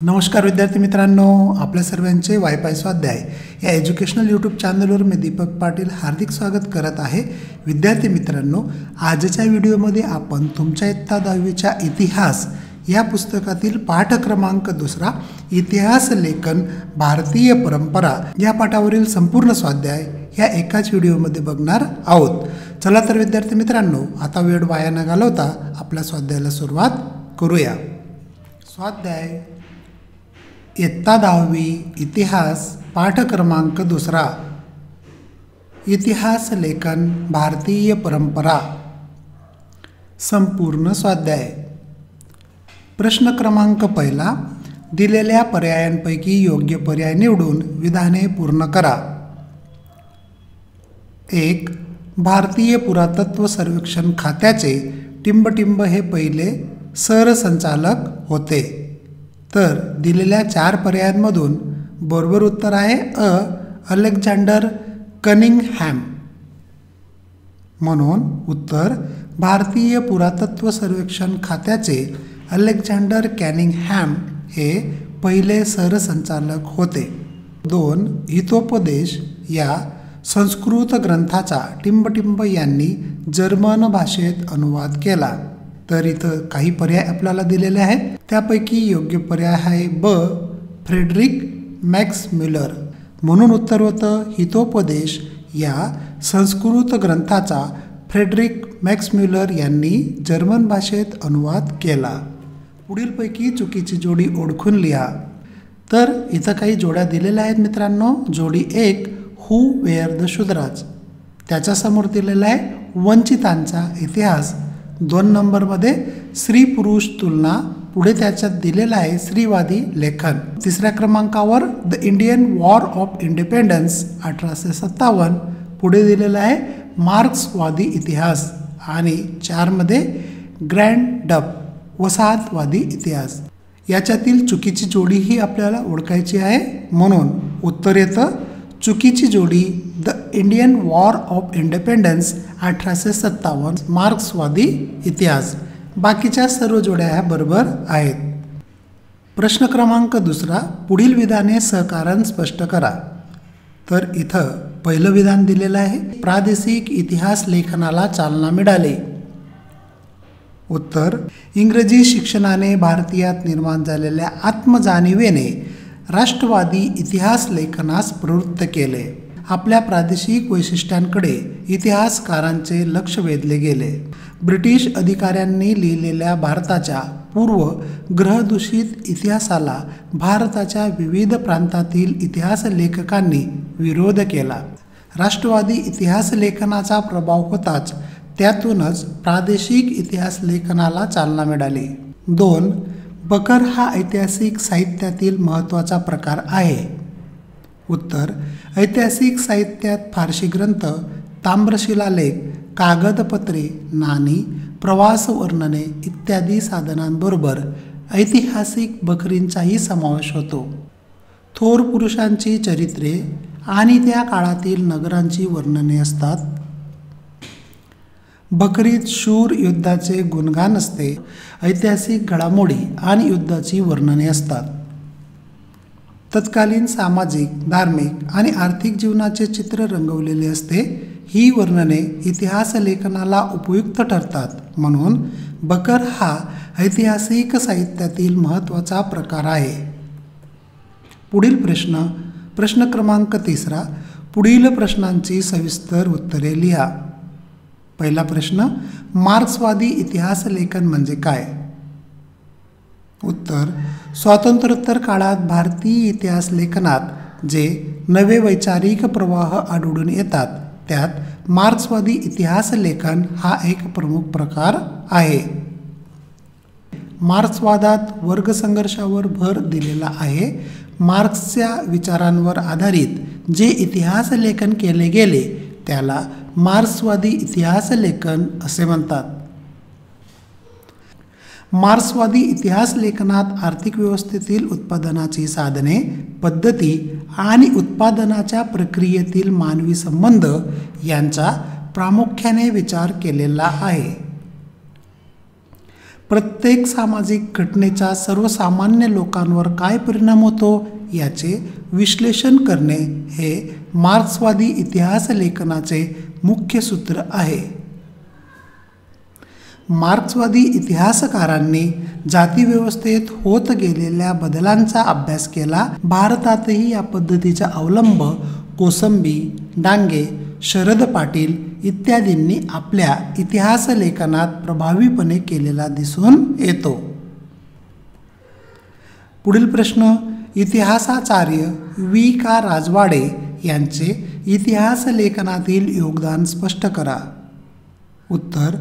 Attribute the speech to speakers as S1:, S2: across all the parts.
S1: नमस्कार विद्यार्थी मित्रांनो, आपल्या सर्वांचे वायफाय स्वाध्याय या एज्युकेशनल यूट्यूब चॅनलवर मी दीपक पाटील हार्दिक स्वागत करत आहे। विद्यार्थी मित्रांनो, आजच्या व्हिडिओमध्ये आपण तुमच्या इयत्ता 10वीच्या इतिहास या पुस्तकातील पाठ क्रमांक 2 इतिहास लेखन भारतीय परंपरा या पाठावरील संपूर्ण स्वाध्याय या एकाच व्हिडिओमध्ये बघणार आहोत। चला तर विद्यार्थी मित्रांनो, आता वेळ वाया न घालवता आपल्या स्वाध्यायाला सुरुवात करूया। स्वाध्याय इयत्ता 10वी इतिहास पाठ क्रमांक 2 इतिहास लेखन भारतीय परंपरा संपूर्ण स्वाध्याय। प्रश्न क्रमांक 1, दिलेल्या पर्यायांपैकी योग्य पर्याय निवडून विधाने पूर्ण करा। 1. भारतीय पुरातत्व सर्वेक्षण खात्याचे टिंबटिंब हे पहिले सरसंचालक होते। तर दिलेल्या 4 पर्यायांमधून बरोबर उत्तर आहे अ. Alexander Cunningham. म्हणून उत्तर भारतीय पुरातत्व सर्वेक्षण खात्याचे अलेक्झांडर कनिंगहॅम हे पहिले सरसंचालक होते। 2. हितोपदेश या संस्कृत ग्रंथाचा टिंबटिंब यांनी जर्मन भाषेत अनुवाद केला। तर इथं काही पर्याय आपल्याला दिलेले आहेत, त्यापैकी योग्य पर्याय आहे ब. Friedrich Max Muller. म्हणून उत्तर होतं हितोपदेश या संस्कृत ग्रंथाचा फ्रेडरिक मॅक्स म्युलर यांनी जर्मन भाषेत अनुवाद केला। पुढीलपैकी चुकीची जोडी ओळखून लिहा। तर इथं काही जोड्या दिलेल्या आहेत मित्रांनो। जोडी 1 हू वेअर द शूद्राज, त्याच्यासमोर दिलेला आहे वंचितांचा इतिहास। 2 नंबरमध्ये स्त्री पुरुष तुलना, पुढे त्याच्यात दिलेला आहे स्त्रीवादी लेखन। 3ऱ्या क्रमांकावर the Indian war of independence 1857, पुढे दिलेला आहे मार्क्सवादी इतिहास। आणि 4 मध्ये ग्रँड डप वसाहतवादी इतिहास। याच्यातील चुकीची जोडी ही आपल्याला ओळखायची आहे, म्हणून उत्तर येतं चुकीची जोडी the Indian war of independence 1857 मार्क्सवादी इतिहास। बाकीच्या सर्व जोड्या ह्या बरोबर आहेत। प्रश्न क्रमांक 2, पुढील विधाने सहकारण स्पष्ट करा। तर इथं पहिलं विधान दिलेलं आहे प्रादेशिक इतिहास लेखनाला चालना मिळाली। उत्तर इंग्रजी शिक्षणाने भारतीयात निर्माण झालेल्या आत्मजाणीवेने राष्ट्रवादी इतिहास लेखनास प्रवृत्त केले। आपल्या प्रादेशिक वैशिष्ट्यांकडे इतिहासकारांचे लक्ष वेधले गेले। ब्रिटिश अधिकाऱ्यांनी लिहिलेल्या भारताच्या पूर्व ग्रहदूषित इतिहासाला भारताच्या विविध प्रांतातील इतिहास लेखकांनी विरोध केला। राष्ट्रवादी इतिहास लेखनाचा प्रभाव होताच त्यातूनच प्रादेशिक इतिहास लेखनाला चालना मिळाली। 2. बकर हा ऐतिहासिक साहित्यातील महत्त्वाचा प्रकार आहे। उत्तर ऐतिहासिक साहित्यात फारसी ग्रंथ, ताम्रशिलालेख, कागदपत्रे, नाणी, प्रवास वर्णने इत्यादी साधनांबरोबर ऐतिहासिक बकरींचाही समावेश होतो। थोर पुरुषांची चरित्रे आणि त्या काळातील नगरांची वर्णने असतात। बकरीत शूर युद्धाचे गुणगान असते। ऐतिहासिक घडामोडी आणि युद्धाची वर्णने असतात। तत्कालीन सामाजिक, धार्मिक आणि आर्थिक जीवनाचे चित्र रंगवलेले असते। ही वर्णने इतिहास लेखनाला उपयुक्त ठरतात, म्हणून बकर हा ऐतिहासिक साहित्यातील महत्त्वाचा प्रकार आहे। पुढील प्रश्न क्रमांक 3, पुढील प्रश्नांची सविस्तर उत्तरे लिहा। पहिला प्रश्न, मार्क्सवादी इतिहास लेखन म्हणजे काय? उत्तर स्वातंत्र्योत्तर काळात भारतीय इतिहास लेखनात जे नवे वैचारिक प्रवाह आढळून येतात त्यात मार्क्सवादी इतिहास लेखन हा एक प्रमुख प्रकार आहे। मार्क्सवादात वर्गसंघर्षावर भर दिलेला आहे। मार्क्सच्या विचारांवर आधारित जे इतिहास लेखन केले गेले त्याला मार्क्सवादी इतिहास लेखन असे म्हणतात। मार्क्सवादी इतिहास लेखनात आर्थिक व्यवस्थेतील उत्पादनाची साधने, पद्धती आणि उत्पादनाच्या प्रक्रियेतील मानवी संबंध यांचा प्रामुख्याने विचार केलेला आहे। प्रत्येक सामाजिक घटनेचा सर्वसामान्य लोकांवर काय परिणाम होतो याचे विश्लेषण करणे हे मार्क्सवादी इतिहास लेखनाचे मुख्य सूत्र आहे. मार्क्सवादी इतिहासकारांनी जातीव्यवस्थेत होत गेलेल्या बदलांचा अभ्यास केला. भारतातही या पद्धतीचा अवलंब कोसंबी, डांगे, शरद पाटील इत्यादींनी आपल्या इतिहास लेखनात प्रभावीपणे केलेला दिसून येतो. पुढील प्रश्न, इतिहासाचार्य वी. का. राजवाडे यांचे इतिहास लेखनातील योगदान स्पष्ट करा. उत्तर,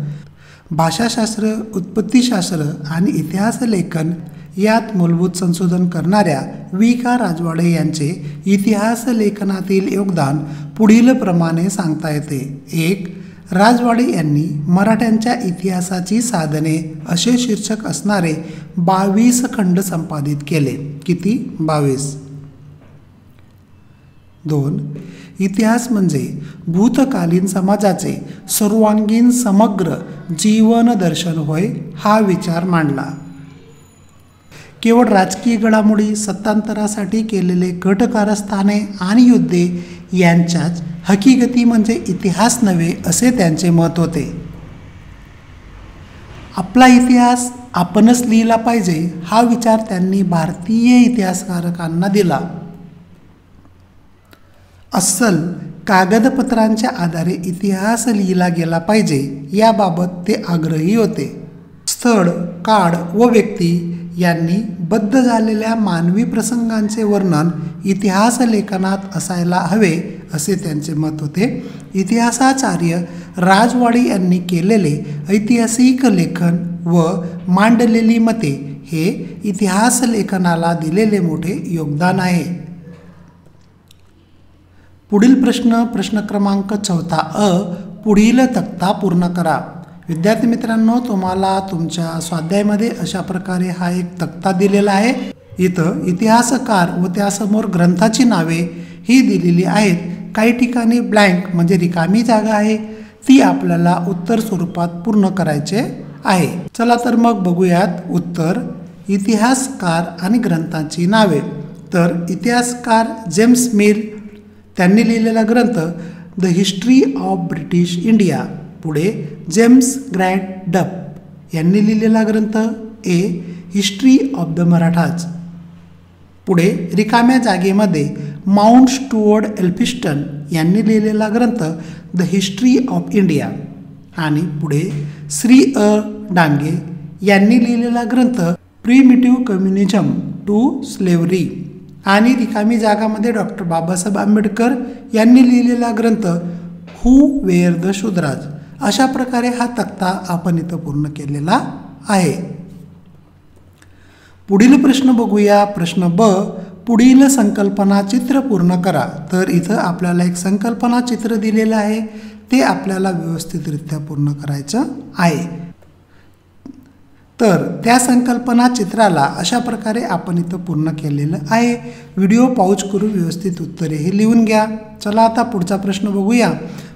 S1: भाषाशास्त्र, उत्पत्तीशास्त्र आणि इतिहास लेखन यात मूलभूत संशोधन करणाऱ्या वी. का. राजवाडे यांचे इतिहास लेखनातील योगदान पुढील प्रमाणे सांगता येते. 1. राजवाडे यांनी मराठ्यांच्या इतिहासाची साधने असे शीर्षक असणारे 22 खंड संपादित केले. किती? 22. 2. इतिहास म्हणजे भूतकालीन समाजाचे सर्वांगीण समग्र जीवन दर्शन होय हा विचार मांडला. केवळ राजकीय घडामोडी, सत्तांतरासाठी केलेले गट कारस्थाने आणि युद्धे यांच्याच हकीकती म्हणजे इतिहास नव्हे असे त्यांचे मत होते. आपला इतिहास आपणच लिहिला पाहिजे हा विचार त्यांनी भारतीय इतिहासकारांना दिला. अस्सल कागदपत्रांच्या आधारे इतिहास लिहिला गेला पाहिजे याबाबत ते आग्रही होते. स्थळ, काळ व व्यक्ती यांनी बद्ध झालेल्या मानवी प्रसंगांचे वर्णन इतिहास लेखनात असायला हवे असे त्यांचे मत होते. इतिहासाचार्य राजवाडे यांनी केलेले ऐतिहासिक लेखन व मांडलेली मते हे इतिहास लेखनाला दिलेले मोठे योगदान आहे. पुढील प्रश्न क्रमांक 4 अ. पुढील तक्ता पूर्ण करा. विद्यार्थी मित्रांनो, तुम्हाला तुमच्या स्वाध्यायामध्ये अशा प्रकारे हा एक तक्ता दिलेला आहे. इथं इतिहासकार व त्यासमोर ग्रंथाची नावे ही दिलेली आहेत. काही ठिकाणी ब्लँक म्हणजे रिकामी जागा आहे, ती आपल्याला उत्तर स्वरूपात पूर्ण करायचे आहे. चला तर मग बघूयात उत्तर. इतिहासकार आणि ग्रंथांची नावे. तर इतिहासकार जेम्स मिल त्यांनी लिहिलेला ग्रंथ the history of British India. पुढे जेम्स ग्रँट डफ यांनी लिहिलेला ग्रंथ ए हिस्ट्री ऑफ द मराठाज. पुढे रिकाम्या जागेमध्ये माउंट स्टुअर्ट एल्फिस्टन यांनी लिहिलेला ग्रंथ द हिस्ट्री ऑफ इंडिया. आणि पुढे श्री अ. डांगे यांनी लिहिलेला ग्रंथ प्रिमिटिव्ह कम्युनिझम टू स्लेव्हरी. आणि रिकामी जागामध्ये डॉक्टर बाबासाहेब आंबेडकर यांनी लिहिलेला ग्रंथ हू वेअर द शूद्राज. अशा प्रकारे हा तक्ता आपण इथं पूर्ण केलेला आहे. पुढील प्रश्न बघूया. प्रश्न ब. पुढील संकल्पना चित्र पूर्ण करा. तर इथं आपल्याला एक संकल्पना चित्र दिलेलं आहे, ते आपल्याला व्यवस्थितरित्या पूर्ण करायचं आहे. तर त्या संकल्पना चित्राला अशा प्रकारे आपण इथं पूर्ण केलेलं आहे. व्हिडिओ पॉज करून व्यवस्थित उत्तरे हे लिहून घ्या. चला आता पुढचा प्रश्न बघूया.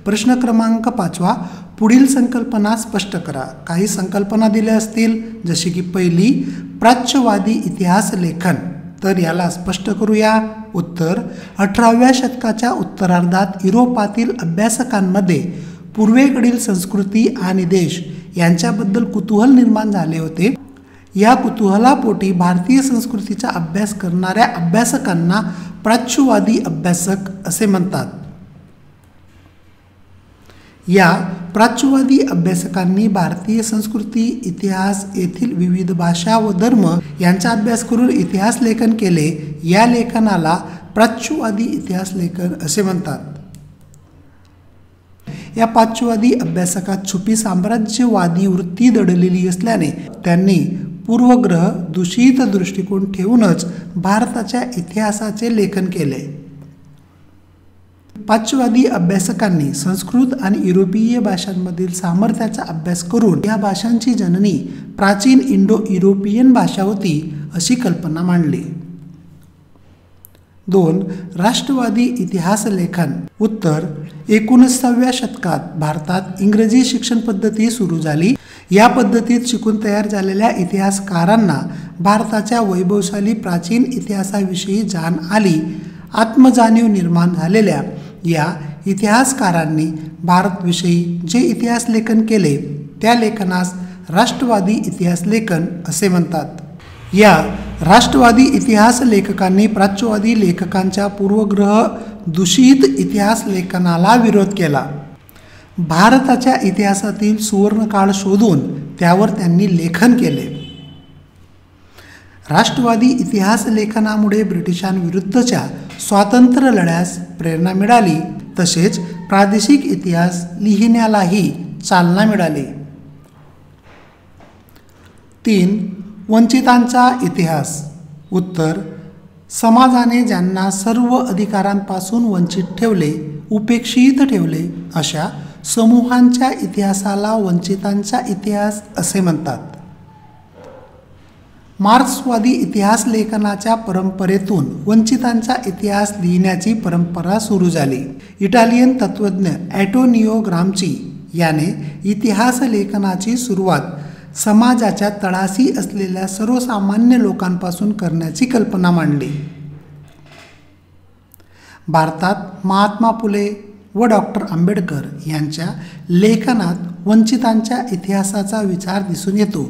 S1: प्रश्न क्रमांक 5. पुढील संकल्पना स्पष्ट करा. काही संकल्पना दिल्या असतील, जशी की पहिली प्राच्यवादी इतिहास लेखन. तर याला स्पष्ट करूया. उत्तर, 18व्या शतकाच्या उत्तरार्धात युरोपातील अभ्यासकांमध्ये पूर्वेकडील संस्कृती आणि देश यांच्याबद्दल कुतूहल निर्माण झाले होते. या कुतूहलापोटी भारतीय संस्कृतीचा अभ्यास करणाऱ्या अभ्यासकांना प्राच्यवादी अभ्यासक असे म्हणतात. या प्राच्यवादी अभ्यासकांनी भारतीय संस्कृती, इतिहास, येथील विविध भाषा व धर्म यांचा अभ्यास करून इतिहास लेखन केले. या लेखनाला प्राच्यवादी इतिहास लेखन असे म्हणतात. या प्राच्यवादी अभ्यासकात छुपी साम्राज्यवादी वृत्ती दडलेली असल्याने त्यांनी पूर्वग्रह दूषित दृष्टिकोन ठेवूनच भारताच्या इतिहासाचे लेखन केले. प्राच्यवादी अभ्यासकांनी संस्कृत आणि युरोपीय भाषांमधील सामर्थ्याचा अभ्यास करून या भाषांची जननी प्राचीन इंडो युरोपियन भाषा होती अशी कल्पना मांडली. 2. राष्ट्रवादी इतिहास लेखन. उत्तर, 19व्या शतकात भारतात इंग्रजी शिक्षण पद्धती सुरू झाली. या पद्धतीत शिकून तयार झालेल्या इतिहासकारांना भारताच्या वैभवशाली प्राचीन इतिहासाविषयी जाण आली. आत्मजाणीव निर्माण झालेल्या या इतिहासकारांनी भारतविषयी जे इतिहास लेखन केले त्या लेखनास राष्ट्रवादी इतिहास लेखन असे म्हणतात. या राष्ट्रवादी इतिहास लेखकांनी प्राच्यवादी लेखकांच्या पूर्वग्रह दूषित इतिहास लेखनाला विरोध केला. भारताच्या इतिहासातील सुवर्णकाळ शोधून त्यावर त्यांनी लेखन केले. राष्ट्रवादी इतिहास लेखनामुळे ब्रिटिशांविरुद्धच्या स्वातंत्र्य लढ्यास प्रेरणा मिळाली, तसेच प्रादेशिक इतिहास लिहिण्यालाही चालना मिळाली. 3. वंचितांचा इतिहास. उत्तर: समाजाने ज्यांना सर्व अधिकारांपासून वंचित ठेवले, उपेक्षित ठेवले अशा समूहांच्या इतिहासाला वंचितांचा इतिहास असे म्हणतात. मार्क्सवादी इतिहास लेखनाच्या परंपरेतून वंचितांचा इतिहास लिहिण्याची परंपरा सुरू झाली. इटालियन तत्त्वज्ञ अँटोनियो ग्राम्ची याने इतिहास लेखनाची सुरुवात समाजाच्या तळाशी असलेल्या सर्वसामान्य लोकांपासून करण्याची कल्पना मांडली. भारतात महात्मा फुले व डॉक्टर आंबेडकर यांच्या लेखनात वंचितांच्या इतिहासाचा विचार दिसून येतो.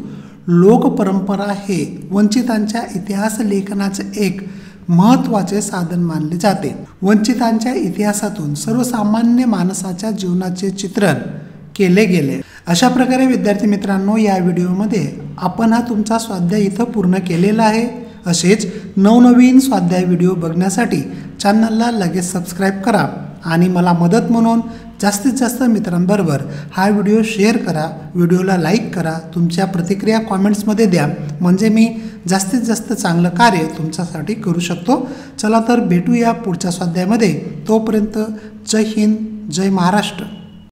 S1: लोकपरंपरा हे वंचितांच्या इतिहास लेखनाचे एक महत्त्वाचे साधन मानले जाते. वंचितांच्या इतिहासातून सर्वसामान्य माणसाच्या जीवनाचे चित्रण केले गेले. अशा प्रकारे विद्यार्थी मित्रांनो, या व्हिडिओमध्ये आपण हा तुमचा स्वाध्याय इथं पूर्ण केलेला आहे. असेच नवनवीन स्वाध्याय व्हिडिओ बघण्यासाठी चॅनलला लगेच सबस्क्राईब करा आणि मला मदत म्हणून जास्तीत जास्त मित्रांबरोबर हा व्हिडिओ शेअर करा. व्हिडिओला लाईक करा. तुमच्या प्रतिक्रिया कॉमेंट्समध्ये द्या, म्हणजे मी जास्तीत जास्त चांगलं कार्य तुमच्यासाठी करू शकतो. चला तर भेटूया पुढच्या स्वाध्यायामध्ये. तोपर्यंत जय हिंद, जय महाराष्ट्र.